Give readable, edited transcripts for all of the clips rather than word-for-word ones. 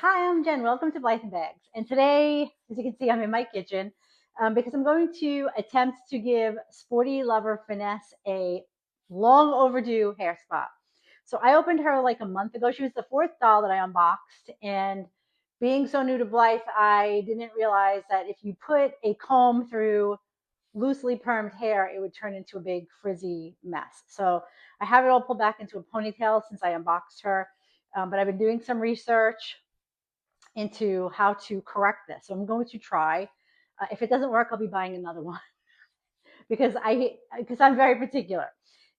Hi, I'm Jen. Welcome to Blythe Bags. And today, as you can see, I'm in my kitchen because I'm going to attempt to give Sporty Lover Finesse a long overdue hair spa. So I opened her like a month ago. She was the fourth doll that I unboxed. And being so new to Blythe, I didn't realize that if you put a comb through loosely permed hair, it would turn into a big frizzy mess. So I have it all pulled back into a ponytail since I unboxed her. But I've been doing some research into how to correct this. So I'm going to try. If it doesn't work, I'll be buying another one because I'm very particular.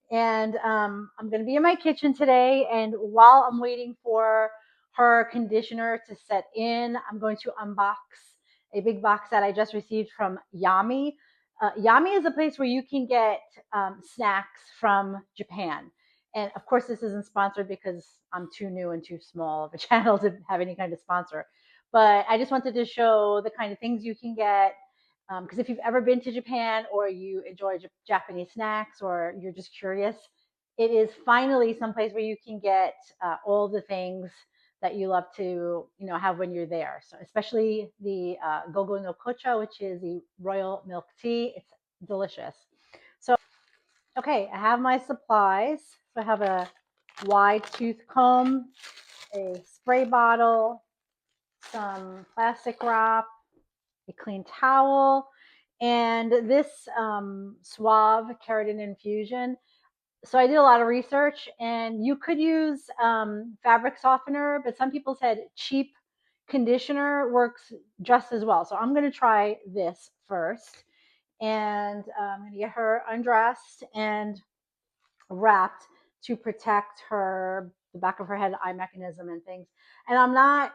And I'm going to be in my kitchen today. And while I'm waiting for her conditioner to set in, I'm going to unbox a big box that I just received from Yami. Yami is a place where you can get snacks from Japan. And of course, this isn't sponsored because I'm too new and too small of a channel to have any kind of sponsor. But I just wanted to show the kind of things you can get because if you've ever been to Japan or you enjoy Japanese snacks or you're just curious, it is finally someplace where you can get all the things that you love to have when you're there. So especially the gogo no kocha, which is the royal milk tea. It's delicious. So okay, I have my supplies. So I have a wide tooth comb, a spray bottle, some plastic wrap, a clean towel, and this Suave keratin infusion. So I did a lot of research, and you could use fabric softener, but some people said cheap conditioner works just as well. So I'm going to try this first, and I'm going to get her undressed and wrapped to protect her the back of her head, eye mechanism, and things. And I'm not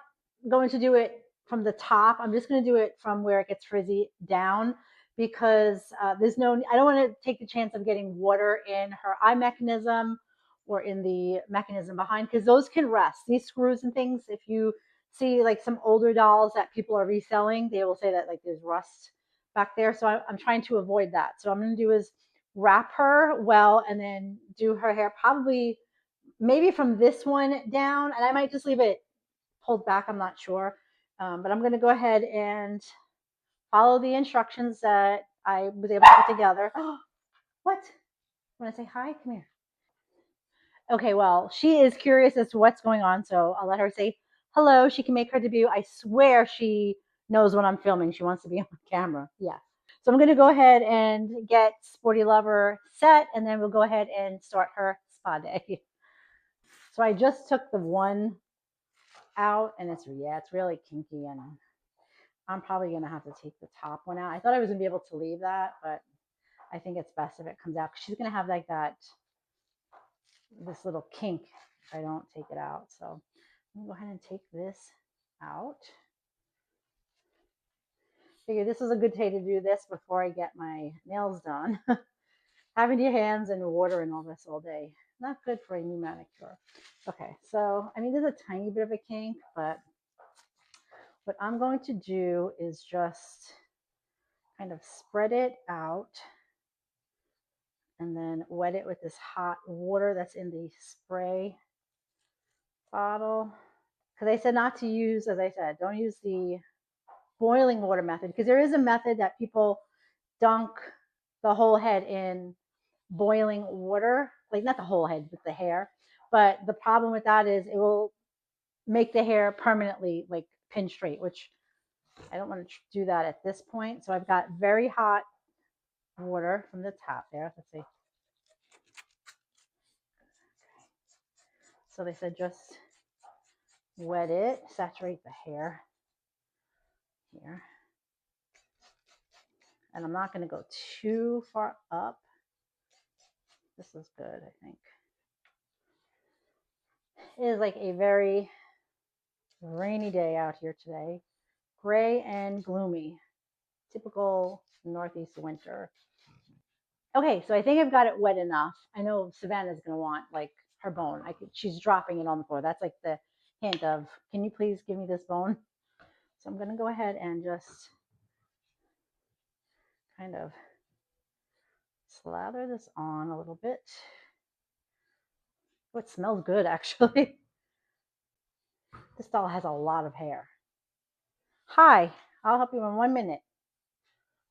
going to do it from the top. I'm just going to do it from where it gets frizzy down because there's no. I don't want to take the chance of getting water in her eye mechanism or in the mechanism behind because those can rust. These screws and things. If you see like some older dolls that people are reselling, they will say that like there's rust back there. So I'm trying to avoid that. So what I'm going to do is wrap her well and then do her hair probably maybe from this one down, and I might just leave it pulled back. I'm not sure, but I'm going to go ahead and follow the instructions that I was able to put together. What? Want to say hi? Come here. Okay, well, she is curious as to what's going on, so I'll let her say hello. She can make her debut. I swear she knows when I'm filming. She wants to be on camera. Yeah. So I'm going to go ahead and get Sporty Lover set, and then we'll go ahead and start her spa day. So I just took the one out, and it's really kinky, and I'm probably going to have to take the top one out. I thought I was going to be able to leave that, but I think it's best if it comes out because she's going to have like this little kink if I don't take it out. So I'm going to go ahead and take this out. Figure this is a good day to do this before I get my nails done. Having your hands in water and all this all day, not good for a new manicure. Okay, so I mean, there's a tiny bit of a kink, but what I'm going to do is just kind of spread it out and then wet it with this hot water that's in the spray bottle. Because I said not to use, as I said, don't use the boiling water method because there is a method that people dunk the whole head in boiling water, like not the whole head, but the hair. But the problem with that is it will make the hair permanently like pin straight, which I don't want to do that at this point. So I've got very hot water from the top there. Let's see. So they said just wet it, saturate the hair here. And I'm not going to go too far up. This is good, I think. It is like a very rainy day out here today. Gray and gloomy. Typical Northeast winter. Okay, so I think I've got it wet enough. I know Savannah's going to want like her bone. She's dropping it on the floor. That's like the hint of, can you please give me this bone? So I'm going to go ahead and just kind of slather this on a little bit. Oh, it smells good, actually. This doll has a lot of hair. Hi, I'll help you in 1 minute.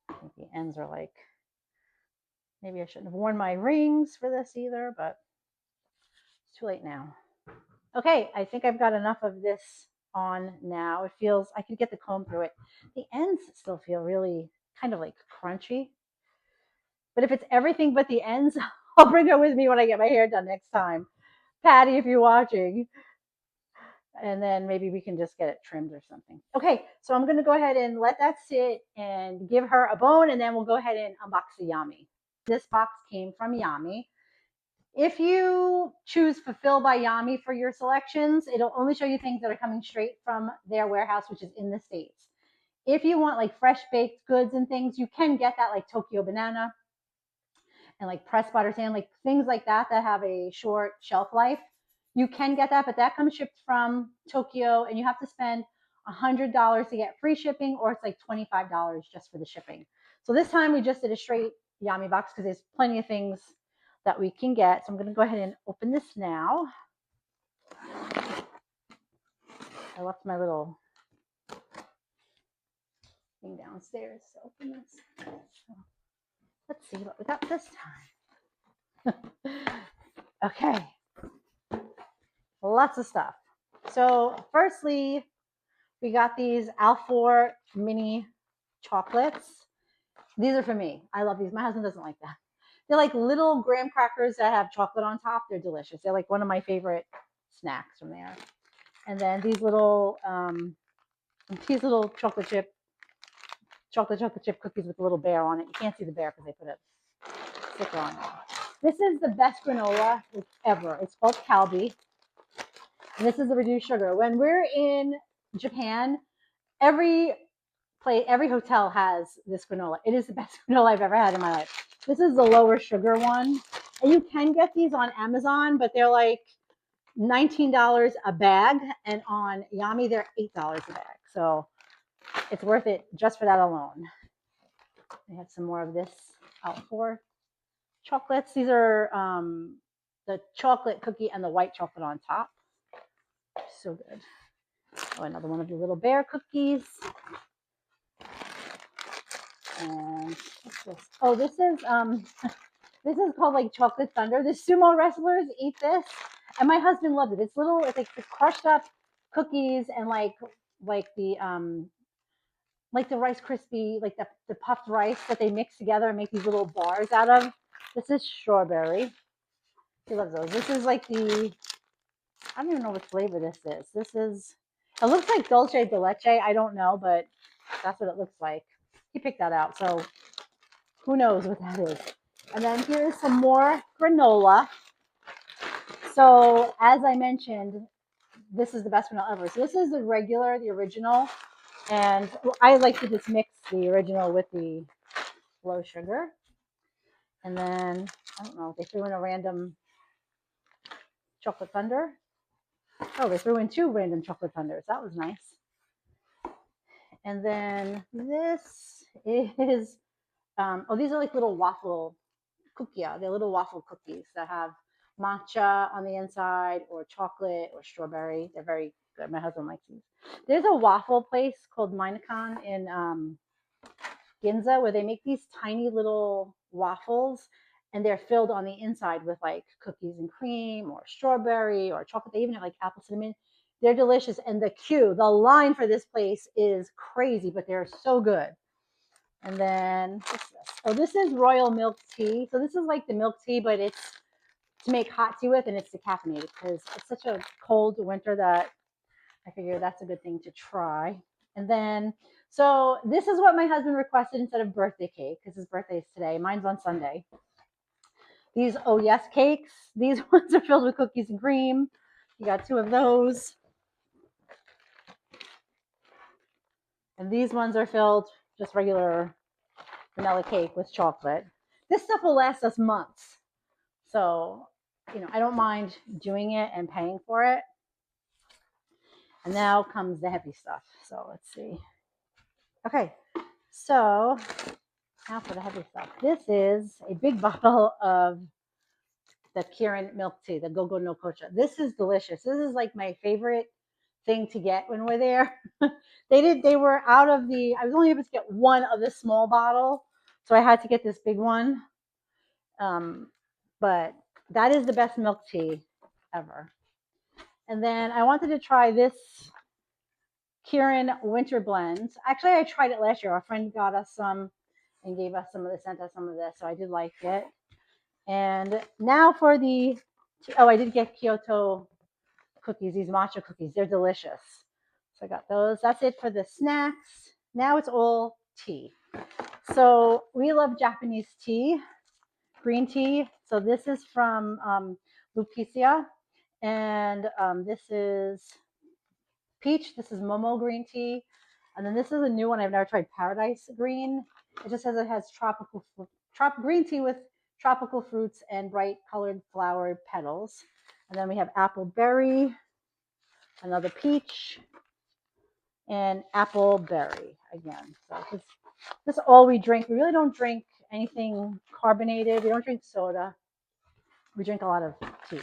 I think the ends are like, maybe I shouldn't have worn my rings for this either, but it's too late now. Okay, I think I've got enough of this on now. It feels, I can get the comb through it. The ends still feel really kind of like crunchy. But if it's everything but the ends, I'll bring it with me when I get my hair done next time. Patty, if you're watching. And then maybe we can just get it trimmed or something. Okay, so I'm going to go ahead and let that sit and give her a bone, and then we'll go ahead and unbox the Yami. This box came from Yami. If you choose Fulfill by Yami for your selections, it'll only show you things that are coming straight from their warehouse, which is in the States. If you want like fresh baked goods and things, you can get that, like Tokyo Banana and like pressed butter sand, like things like that that have a short shelf life. You can get that, but that comes shipped from Tokyo, and you have to spend $100 to get free shipping, or it's like $25 just for the shipping. So this time we just did a straight Yami box because there's plenty of things that we can get. So I'm going to go ahead and open this now. I left my little thing downstairs to open this. So let's see what we got this time. Okay, lots of stuff. So firstly, we got these Alfor mini chocolates. These are for me. I love these. My husband doesn't like that. They're like little graham crackers that have chocolate on top. They're delicious. They're like one of my favorite snacks from there. And then these little chocolate chip cookies with a little bear on it. You can't see the bear because they put a sticker on it. This is the best granola ever. It's called Calbee. And this is the reduced sugar. When we're in Japan, every hotel has this granola. It is the best granola I've ever had in my life. This is the lower sugar one. And you can get these on Amazon, but they're like $19 a bag. And on Yami, they're $8 a bag. So it's worth it just for that alone. We have some more of this Alfor chocolates. These are the chocolate cookie and the white chocolate on top. So good. Oh, another one of the little bear cookies. And what's this? Oh, this is called like chocolate thunder. The sumo wrestlers eat this, and my husband loves it. It's like the crushed up cookies and like the Rice Krispie, like the puffed rice that they mix together and make these little bars out of. This is strawberry. He loves those. This is like I don't even know what flavor this is. It looks like dulce de leche. I don't know, but that's what it looks like. He picked that out, so who knows what that is. And then here's some more granola. So as I mentioned, this is the best granola ever. So this is the original. And I like to just mix the original with the low sugar. And then, I don't know, they threw in a random chocolate thunder. Oh, they threw in 2 random chocolate thunders. That was nice. And then this is, these are like little waffle cookie. They're little waffle cookies that have matcha on the inside or chocolate or strawberry. They're very good. My husband likes these. There's a waffle place called Minakan in Ginza where they make these tiny little waffles, and they're filled on the inside with like cookies and cream or strawberry or chocolate. They even have like apple cinnamon. They're delicious. And the line for this place is crazy, but they're so good. And then, what's this? Oh, this is royal milk tea. So this is like the milk tea, but it's to make hot tea with, and it's decaffeinated because it's such a cold winter that I figure that's a good thing to try. And then, so this is what my husband requested instead of birthday cake, because his birthday is today. Mine's on Sunday. These Oh Yes cakes. These ones are filled with cookies and cream. You got 2 of those. And these ones are filled just regular vanilla cake with chocolate. This stuff will last us months. So, I don't mind doing it and paying for it. And now comes the heavy stuff. So let's see. Okay, so now for the heavy stuff. This is a big bottle of the Kirin milk tea, the Go-Go no Kocha. This is delicious. This is like my favorite thing to get when we're there. They were out of I was only able to get one of the small bottle, so I had to get this big one. But that is the best milk tea ever. And then I wanted to try this Kieran winter blends. Actually, I tried it last year. Our friend got us some and gave us some of this, sent us some of this, so I did like it. And now for I did get Kyoto cookies, these matcha cookies. They're delicious. So I got those. That's it for the snacks. Now it's all tea. So we love Japanese tea, green tea. So this is from Lupicia, and this is peach. This is Momo green tea, and then this is a new one I've never tried, Paradise Green. It just says it has green tea with tropical fruits and bright colored flowered petals. And then we have apple berry, another peach, and apple berry again. So this is all we drink. We really don't drink anything carbonated. We don't drink soda. We drink a lot of tea.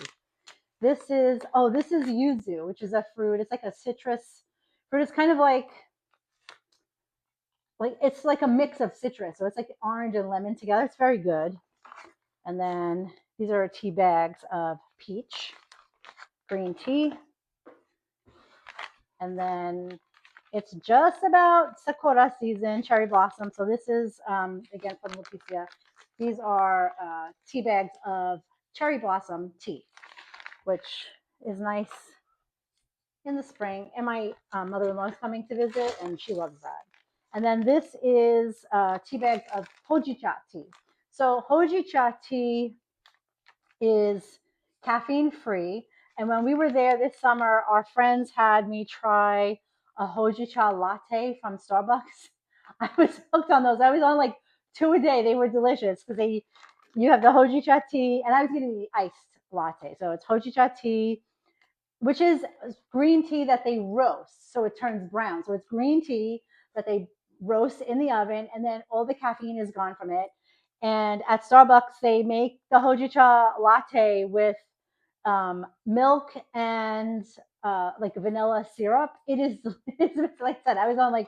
This is yuzu, which is a fruit. It's like a citrus fruit. It's kind of like it's like a mix of citrus. So it's like orange and lemon together. It's very good. And then these are tea bags of peach, green tea. And then it's just about Sakura season, cherry blossom. So this is, again, from Leticia. These are tea bags of cherry blossom tea, which is nice in the spring. And my mother-in-law is coming to visit, and she loves that. And then this is tea bags of hojicha tea. So hojicha tea is caffeine free. And when we were there this summer, our friends had me try a hojicha latte from Starbucks. I was hooked on those. I was on like 2 a day. They were delicious because you have the hojicha tea, and I was getting the iced latte. So it's hojicha tea, which is green tea that they roast, so it turns brown. So it's green tea that they roast in the oven, and then all the caffeine is gone from it. And at Starbucks, they make the hojicha latte with milk and like vanilla syrup. It is, like I said, I was on like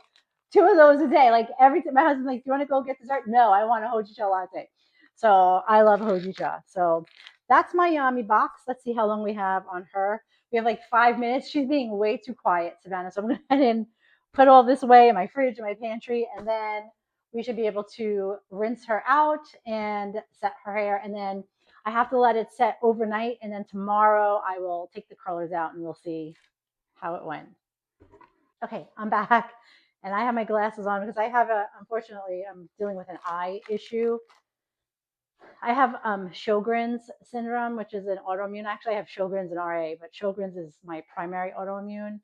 2 of those a day. Like every time, my husband's like, "Do you want to go get dessert?" No, I want a hojicha latte. So I love hojicha. So that's my Yami box. Let's see how long we have on her. We have like 5 minutes. She's being way too quiet, Savannah. So I'm going to head and put all this away in my fridge, in my pantry, and then we should be able to rinse her out and set her hair. And then I have to let it set overnight. And then tomorrow I will take the curlers out and we'll see how it went. Okay, I'm back. And I have my glasses on because unfortunately, I'm dealing with an eye issue. I have Sjogren's syndrome, which is an autoimmune. Actually, I have Sjogren's and RA, but Sjogren's is my primary autoimmune.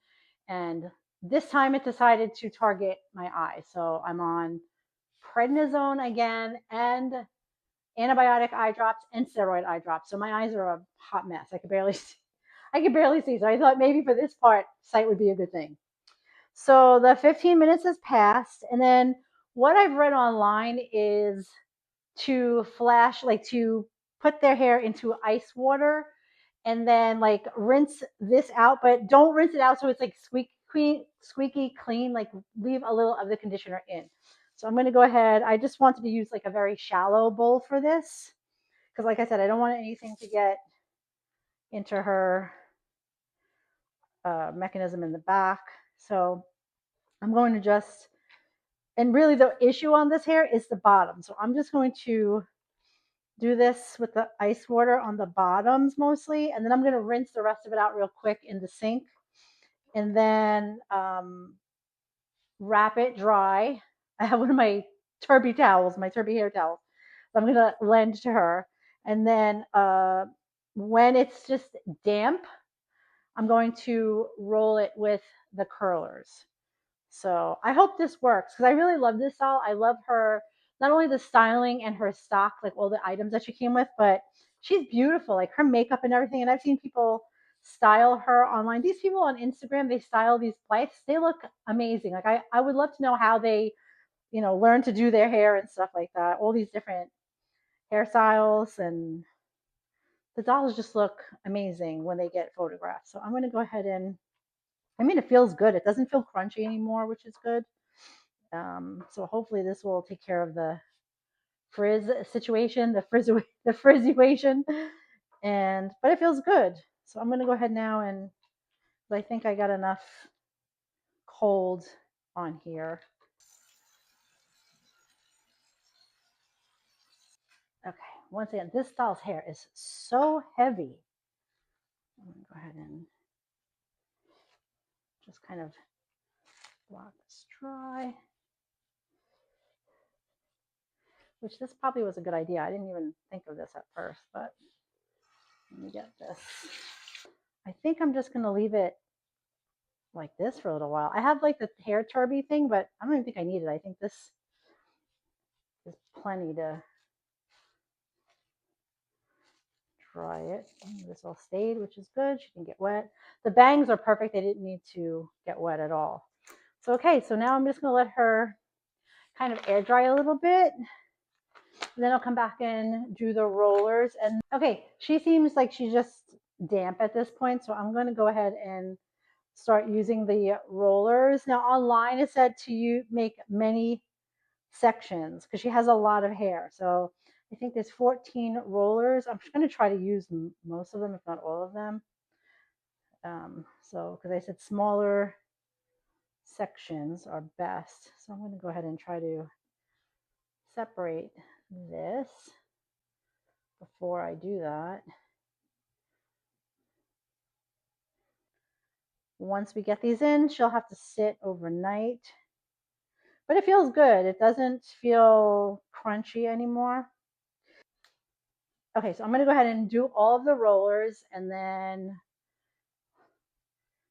And this time it decided to target my eye. So I'm on prednisone again and antibiotic eye drops and steroid eye drops. So my eyes are a hot mess. I could barely see. I could barely see. So I thought maybe for this part, sight would be a good thing. So the 15 minutes has passed. And then what I've read online is to to put their hair into ice water and then like rinse this out, but don't rinse it out so it's like squeaky clean. Like leave a little of the conditioner in. So I'm going to go ahead. I just wanted to use like a very shallow bowl for this because, like I said, I don't want anything to get into her mechanism in the back. So I'm going to and really the issue on this hair is the bottom. So I'm just going to do this with the ice water on the bottoms mostly, and then I'm going to rinse the rest of it out real quick in the sink, and then wrap it dry. I have one of my my Turby hair towels. So I'm going to lend to her, and then when it's just damp, I'm going to roll it with the curlers. So I hope this works because I really love this doll. I love her, not only the styling and her stock, like all the items that she came with, but she's beautiful, like her makeup and everything. And I've seen people style her online. These people on Instagram, they style these Blythes. They look amazing. Like I would love to know how they, learn to do their hair and stuff like that. All these different hairstyles, and the dolls just look amazing when they get photographed. So I'm going to go ahead and I mean, it feels good. It doesn't feel crunchy anymore, which is good. So hopefully this will take care of the frizz situation, the frizzation, and but it feels good. So I'm gonna go ahead now and I think I got enough cold on here. Okay, once again, this style's hair is so heavy. I'm gonna go ahead and just kind of block this dry. Which this probably was a good idea. I didn't even think of this at first, but let me get this. I think I'm just gonna leave it like this for a little while. I have like the hair turby thing, but I don't even think I need it. I think this is plenty to dry it. This all stayed, which is good. She didn't get wet. The bangs are perfect. They didn't need to get wet at all. So, okay, so now I'm just gonna let her kind of air dry a little bit. And then I'll come back and do the rollers. And okay, she seems like she's just damp at this point. So I'm gonna go ahead and start using the rollers. Now online it said to you make many sections because she has a lot of hair. So I think there's 14 rollers. I'm just going to try to use most of them, if not all of them. So because I said smaller sections are best. So I'm going to go ahead and try to separate this before I do that. Once we get these in, she'll have to sit overnight. But it feels good. It doesn't feel crunchy anymore. Okay, so I'm going to go ahead and do all of the rollers and then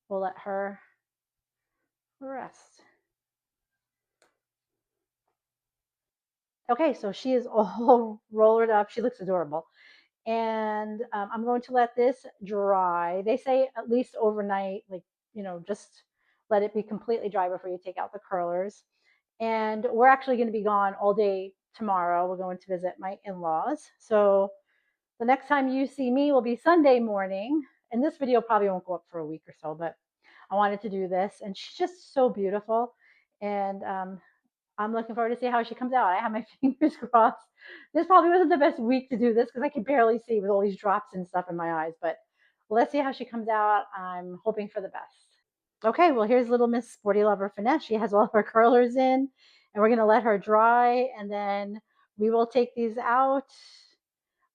we'll let her rest. Okay, so she is all rolled up. She looks adorable. And I'm going to let this dry. They say at least overnight, like, just let it be completely dry before you take out the curlers. And we're actually going to be gone all day tomorrow. We're going to visit my in laws. So the next time you see me will be Sunday morning. And this video probably won't go up for a week or so, but I wanted to do this. And she's just so beautiful. And I'm looking forward to see how she comes out. I have my fingers crossed. This probably wasn't the best week to do this because I can barely see with all these drops and stuff in my eyes. But let's see how she comes out. I'm hoping for the best. Okay, well, here's little Miss Sporty Lover Finesse. She has all of her curlers in, and we're going to let her dry, and then we will take these out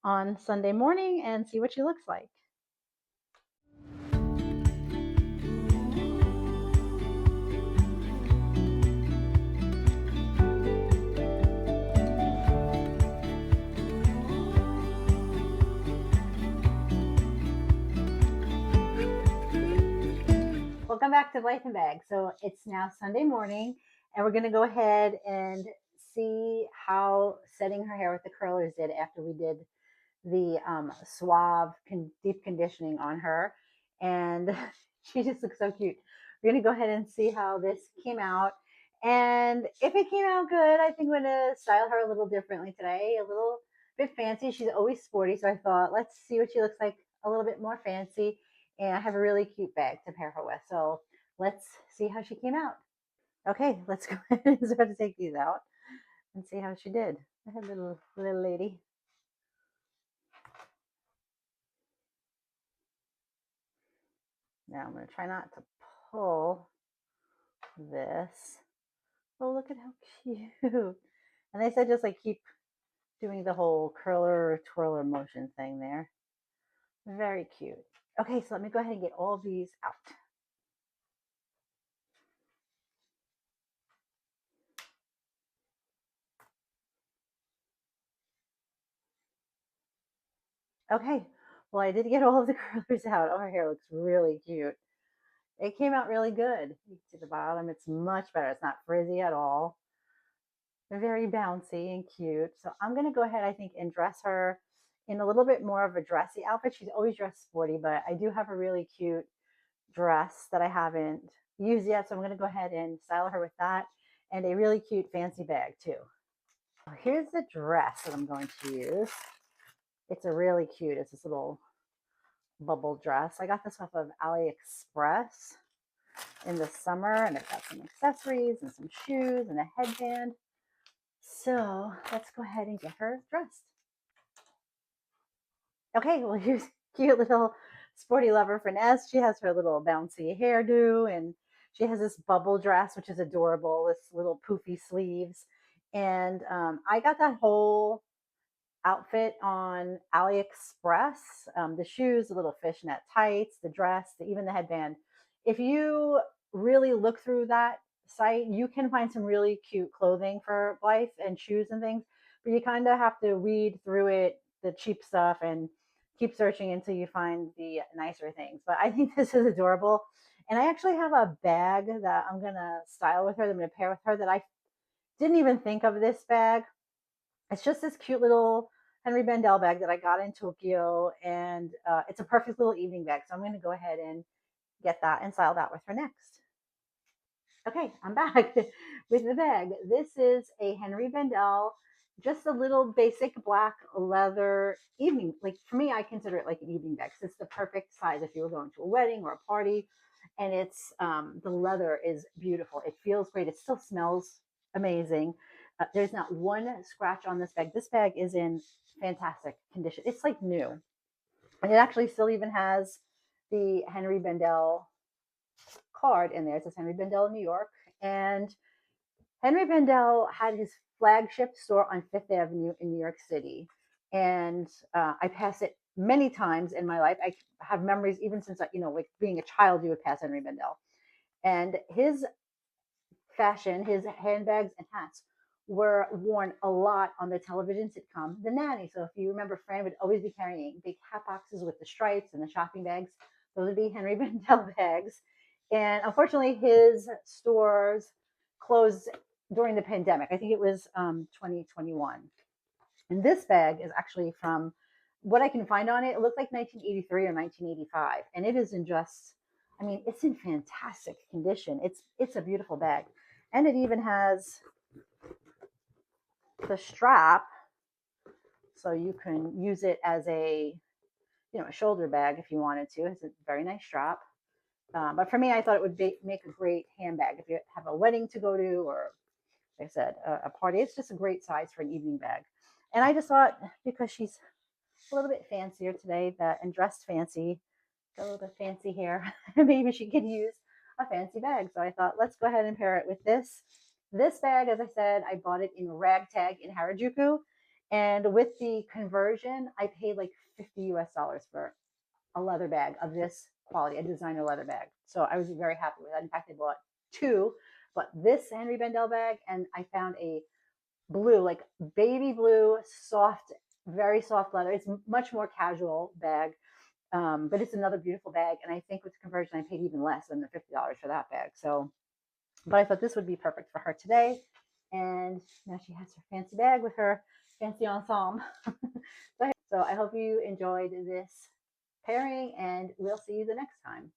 on Sunday morning and see what she looks like. Welcome back to Blythe Bags. So it's now Sunday morning, and we're going to go ahead and see how setting her hair with the curlers did after we did the suave deep conditioning on her. And she just looks so cute. We're going to go ahead and see how this came out. And if it came out good, I think I'm going to style her a little differently today, a little bit fancy. She's always sporty, so I thought, let's see what she looks like a little bit more fancy. And I have a really cute bag to pair her with. So let's see how she came out. Okay, let's go ahead and start to take these out and see how she did. Go ahead, little lady. Now I'm going to try not to pull this. Oh, look at how cute. And they said just like keep doing the whole curler twirler motion thing there. Very cute. Okay, so let me go ahead and get all these out. Okay, well, I did get all of the curlers out. Oh, her hair looks really cute. It came out really good. You can see the bottom, it's much better. It's not frizzy at all. They're very bouncy and cute. So I'm going to go ahead, I think, and dress her in a little bit more of a dressy outfit. She's always dressed sporty, but I do have a really cute dress that I haven't used yet. So I'm going to go ahead and style her with that and a really cute fancy bag too. Here's the dress that I'm going to use. It's a really cute, it's this little bubble dress. I got this off of AliExpress. in the summer, and I've got some accessories and some shoes and a headband. So let's go ahead and get her dressed. Okay, well, here's cute little Sporty Lover Finesse. She has her little bouncy hairdo, and she has this bubble dress, which is adorable, this little poofy sleeves. And I got that whole outfit on AliExpress. The shoes, the little fishnet tights, the dress, even the headband. If you really look through that site, you can find some really cute clothing for Blythe and shoes and things, but you kind of have to weed through it, the cheap stuff, and keep searching until you find the nicer things. But I think this is adorable. And I actually have a bag that I'm going to style with her, that I'm going to pair with her, that I didn't even think of this bag. It's just this cute little Henri Bendel bag that I got in Tokyo, and it's a perfect little evening bag. So I'm going to go ahead and get that and style that with her next. Okay, I'm back with the bag. This is a Henri Bendel, just a little basic black leather evening. Like for me, I consider it like an evening bag. So it's the perfect size if you were going to a wedding or a party. And it's the leather is beautiful. It feels great. It still smells amazing. There's not one scratch on this bag. This bag is in fantastic condition. It's like new, and it actually still even has the Henri Bendel card in there. It says Henri Bendel in New York, and Henri Bendel had his flagship store on Fifth Avenue in New York City, and I pass it many times in my life. I have memories even since like being a child, you would pass Henri Bendel, and his fashion, his handbags and hats were worn a lot on the television sitcom The Nanny. So if you remember, Fran would always be carrying big hat boxes with the stripes and the shopping bags. Those would be Henri Bendel bags. And unfortunately, his stores closed during the pandemic. I think it was 2021. And this bag is actually from what I can find on it. It looked like 1983 or 1985, and it is in just, I mean, it's in fantastic condition. It's a beautiful bag, and it even has the strap, so you can use it as a a shoulder bag if you wanted to. It's a very nice strap. But for me, I thought it would make a great handbag if you have a wedding to go to, or like I said, a party. It's just a great size for an evening bag. And I just thought, because she's a little bit fancier today, that and dressed fancy, got a little bit fancy hair, maybe she could use a fancy bag. So I thought, let's go ahead and pair it with this. This bag, as I said, I bought it in ragtag in Harajuku, and with the conversion, I paid like 50 US dollars for a leather bag of this quality, a designer leather bag. So I was very happy with that. In fact, I bought two, but this Henri Bendel bag, and I found a blue, like baby blue, soft, very soft leather. It's much more casual bag, but it's another beautiful bag. And I think with conversion, I paid even less than the $50 for that bag. So, but I thought this would be perfect for her today. And now she has her fancy bag with her fancy ensemble. So I hope you enjoyed this pairing, and we'll see you the next time.